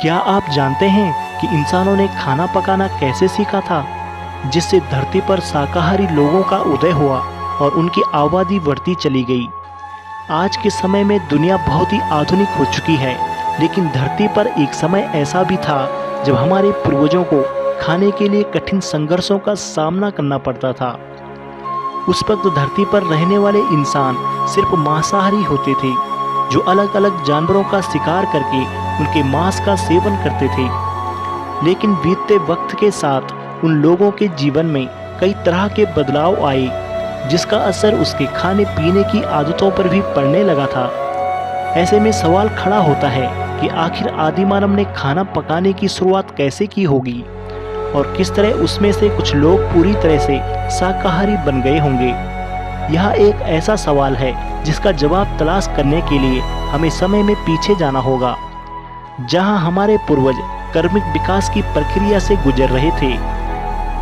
क्या आप जानते हैं कि इंसानों ने खाना पकाना कैसे सीखा था, जिससे धरती पर शाकाहारी लोगों का उदय हुआ और उनकी आबादी बढ़ती चली गई। आज के समय में दुनिया बहुत ही आधुनिक हो चुकी है, लेकिन धरती पर एक समय ऐसा भी था जब हमारे पूर्वजों को खाने के लिए कठिन संघर्षों का सामना करना पड़ता था। उस वक्त धरती पर रहने वाले इंसान सिर्फ मांसाहारी होते थे, जो अलग अलग जानवरों का शिकार करके उनके मांस का सेवन करते थे। लेकिन बीतते वक्त के साथ उन लोगों के जीवन में कई तरह के बदलाव आए, जिसका असर उसके खाने पीने की आदतों पर भी पड़ने लगा था। ऐसे में सवाल खड़ा होता है कि आखिर आदि मानव ने खाना पकाने की शुरुआत कैसे की होगी और किस तरह उसमें से कुछ लोग पूरी तरह से शाकाहारी बन गए होंगे। यह एक ऐसा सवाल है जिसका जवाब तलाश करने के लिए हमें समय में पीछे जाना होगा, जहां हमारे पूर्वज कर्मिक विकास की प्रक्रिया से गुजर रहे थे।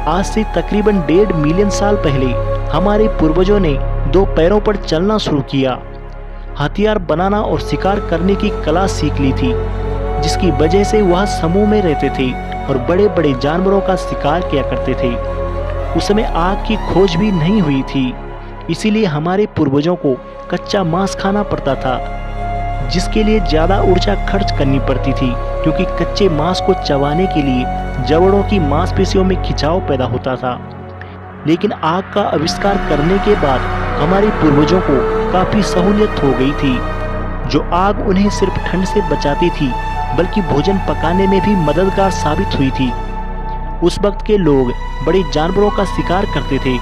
आज से तकरीबन 1.5 मिलियन साल पहले हमारे पूर्वजों ने 2 पैरों पर चलना शुरू किया, हथियार बनाना और शिकार करने की कला सीख ली थी, जिसकी वजह से वह समूह में रहते थे और बड़े बड़े जानवरों का शिकार किया करते थे। उस समय आग की खोज भी नहीं हुई थी, इसीलिए हमारे पूर्वजों को कच्चा मांस खाना पड़ता था, जिसके लिए ज़्यादा ऊर्जा खर्च करनी पड़ती थी, क्योंकि कच्चे मांस को चबाने के लिए जबड़ों की मांसपेशियों में खिंचाव पैदा होता था। लेकिन आग का आविष्कार करने के बाद हमारे पूर्वजों को काफ़ी सहूलियत हो गई थी। जो आग उन्हें सिर्फ ठंड से बचाती थी, बल्कि भोजन पकाने में भी मददगार साबित हुई थी। उस वक्त के लोग बड़े जानवरों का शिकार करते थे,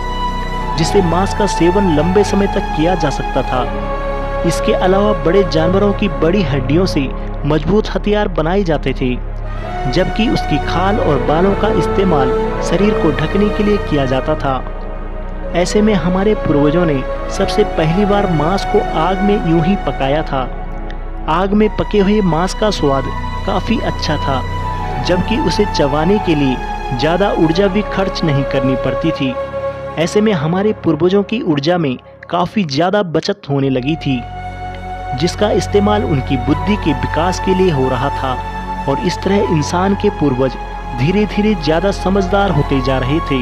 जिससे मांस का सेवन लंबे समय तक किया जा सकता था। इसके अलावा बड़े जानवरों की बड़ी हड्डियों से मजबूत हथियार बनाए जाते थे, जबकि उसकी खाल और बालों का इस्तेमाल शरीर को ढकने के लिए किया जाता था। ऐसे में हमारे पूर्वजों ने सबसे पहली बार मांस को आग में यूं ही पकाया था। आग में पके हुए मांस का स्वाद काफ़ी अच्छा था, जबकि उसे चबाने के लिए ज़्यादा ऊर्जा भी खर्च नहीं करनी पड़ती थी। ऐसे में हमारे पूर्वजों की ऊर्जा में काफ़ी ज़्यादा बचत होने लगी थी, जिसका इस्तेमाल उनकी बुद्धि के विकास के लिए हो रहा था। और इस तरह इंसान के पूर्वज धीरे धीरे ज़्यादा समझदार होते जा रहे थे।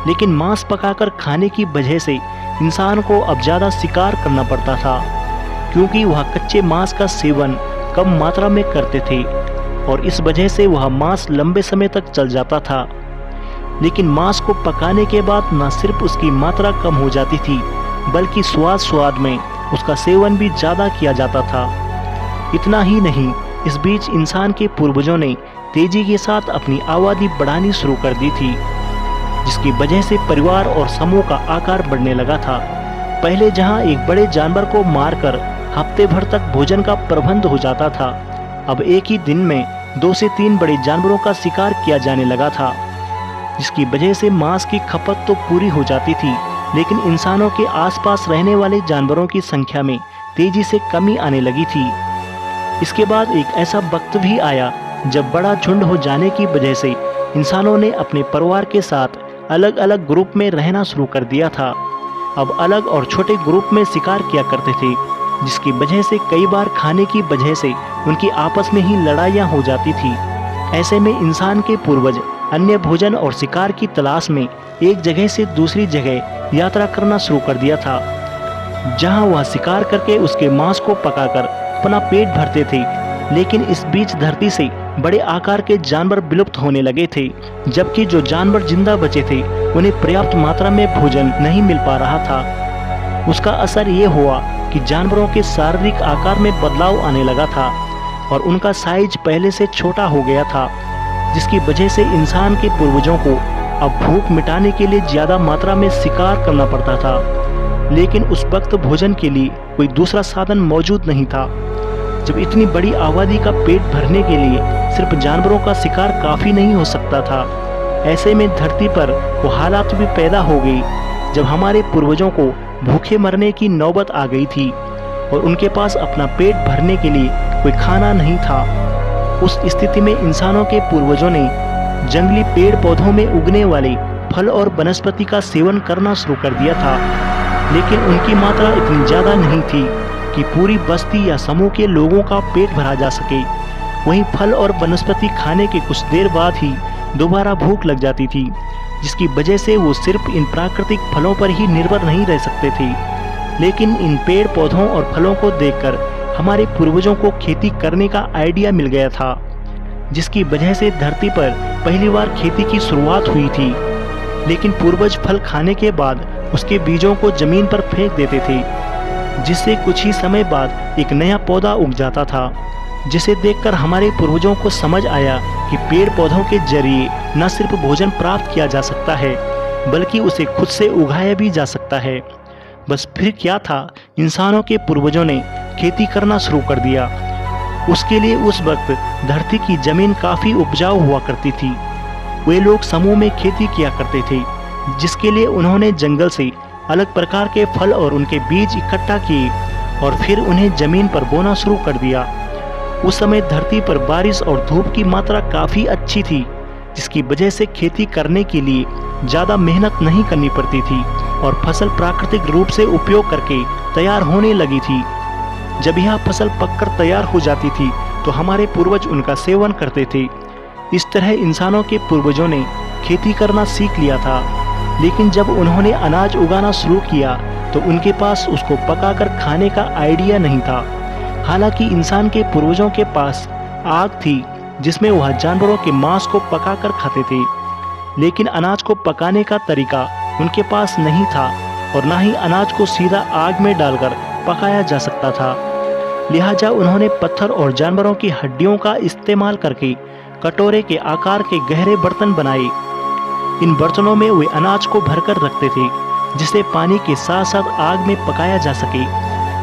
लेकिन मांस पकाकर खाने की वजह से इंसान को अब ज़्यादा शिकार करना पड़ता था, क्योंकि वह कच्चे मांस का सेवन कम मात्रा में करते थे और इस वजह से वह मांस लंबे समय तक चल जाता था। लेकिन मांस को पकाने के बाद न सिर्फ उसकी मात्रा कम हो जाती थी, बल्कि स्वाद में उसका सेवन भी ज़्यादा किया जाता था। इतना ही नहीं, इस बीच इंसान के पूर्वजों ने तेजी के साथ अपनी आबादी बढ़ानी शुरू कर दी थी, जिसकी वजह से परिवार और समूह का आकार बढ़ने लगा था। पहले जहां एक बड़े जानवर को मारकर हफ्ते भर तक भोजन का प्रबंध हो जाता था, अब एक ही दिन में 2 से 3 बड़े जानवरों का शिकार किया जाने लगा था, जिसकी वजह से मांस की खपत तो पूरी हो जाती थी, लेकिन इंसानों के आसपास रहने वाले जानवरों की संख्या में तेजी से कमी आने लगी थी। इसके बाद एक ऐसा वक्त भी आया जब बड़ा झुंड हो जाने की वजह से इंसानों ने अपने परिवार के साथ अलग अलग ग्रुप में रहना शुरू कर दिया था। अब अलग और छोटे ग्रुप में शिकार किया करते थे, जिसकी वजह से कई बार खाने की वजह से उनकी आपस में ही लड़ाइयाँ हो जाती थी। ऐसे में इंसान के पूर्वज अन्य भोजन और शिकार की तलाश में एक जगह से दूसरी जगह यात्रा करना शुरू कर दिया था, जहाँ वह शिकार करके उसके मांस को पकाकर अपना पेट भरते थे। लेकिन इस बीच धरती से बड़े आकार के जानवर विलुप्त होने लगे थे, जबकि जो जानवर जिंदा बचे थे उन्हें पर्याप्त मात्रा में भोजन नहीं मिल पा रहा था। उसका असर ये हुआ कि जानवरों के शारीरिक आकार में बदलाव आने लगा था और उनका साइज पहले से छोटा हो गया था, जिसकी वजह से इंसान के पूर्वजों को अब भूख मिटाने के लिए ज़्यादा मात्रा में शिकार करना पड़ता था। लेकिन उस वक्त भोजन के लिए कोई दूसरा साधन मौजूद नहीं था। जब इतनी बड़ी आबादी का पेट भरने के लिए सिर्फ जानवरों का शिकार काफ़ी नहीं हो सकता था, ऐसे में धरती पर वो हालात भी पैदा हो गई जब हमारे पूर्वजों को भूखे मरने की नौबत आ गई थी और उनके पास अपना पेट भरने के लिए कोई खाना नहीं था। उस स्थिति में इंसानों के पूर्वजों ने जंगली पेड़ पौधों में उगने वाले फल और वनस्पति का सेवन करना शुरू कर दिया था, लेकिन उनकी मात्रा इतनी ज़्यादा नहीं थी कि पूरी बस्ती या समूह के लोगों का पेट भरा जा सके। वहीं फल और वनस्पति खाने के कुछ देर बाद ही दोबारा भूख लग जाती थी, जिसकी वजह से वो सिर्फ इन प्राकृतिक फलों पर ही निर्भर नहीं रह सकते थे। लेकिन इन पेड़ पौधों और फलों को देखकर हमारे पूर्वजों को खेती करने का आइडिया मिल गया था, जिसकी वजह से धरती पर पहली बार खेती की शुरुआत हुई थी। लेकिन पूर्वज फल खाने के बाद उसके बीजों को जमीन पर फेंक देते थे, जिससे कुछ ही समय बाद एक नया पौधा उग जाता था, जिसे देखकर हमारे पूर्वजों को समझ आया कि पेड़ पौधों के जरिए न सिर्फ भोजन प्राप्त किया जा सकता है, बल्कि उसे खुद से उगाया भी जा सकता है। बस फिर क्या था, इंसानों के पूर्वजों ने खेती करना शुरू कर दिया। उसके लिए उस वक्त धरती की जमीन काफ़ी उपजाऊ हुआ करती थी। वे लोग समूह में खेती किया करते थे, जिसके लिए उन्होंने जंगल से अलग प्रकार के फल और उनके बीज इकट्ठा किए और फिर उन्हें जमीन पर बोना शुरू कर दिया। उस समय धरती पर बारिश और धूप की मात्रा काफ़ी अच्छी थी, जिसकी वजह से खेती करने के लिए ज़्यादा मेहनत नहीं करनी पड़ती थी और फसल प्राकृतिक रूप से उपयोग करके तैयार होने लगी थी। जब यह फसल पककर तैयार हो जाती थी तो हमारे पूर्वज उनका सेवन करते थे। इस तरह इंसानों के पूर्वजों ने खेती करना सीख लिया था। लेकिन जब उन्होंने अनाज उगाना शुरू किया तो उनके पास उसको पकाकर खाने का आइडिया नहीं था। हालांकि इंसान के पूर्वजों के पास आग थी, जिसमें वह जानवरों के मांस को पकाकर खाते थे, लेकिन अनाज को पकाने का तरीका उनके पास नहीं था और न ही अनाज को सीधा आग में डालकर पकाया जा सकता था। लिहाजा उन्होंने पत्थर और जानवरों की हड्डियों का इस्तेमाल करके कटोरे के आकार के गहरे बर्तन बनाए। इन बर्तनों में वे अनाज को भरकर रखते थे, जिसे पानी के साथ साथ आग में पकाया जा सके।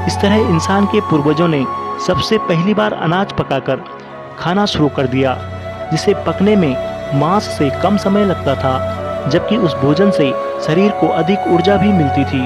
इस तरह इंसान के पूर्वजों ने सबसे पहली बार अनाज पकाकर खाना शुरू कर दिया, जिसे पकने में मांस से कम समय लगता था, जबकि उस भोजन से शरीर को अधिक ऊर्जा भी मिलती थी।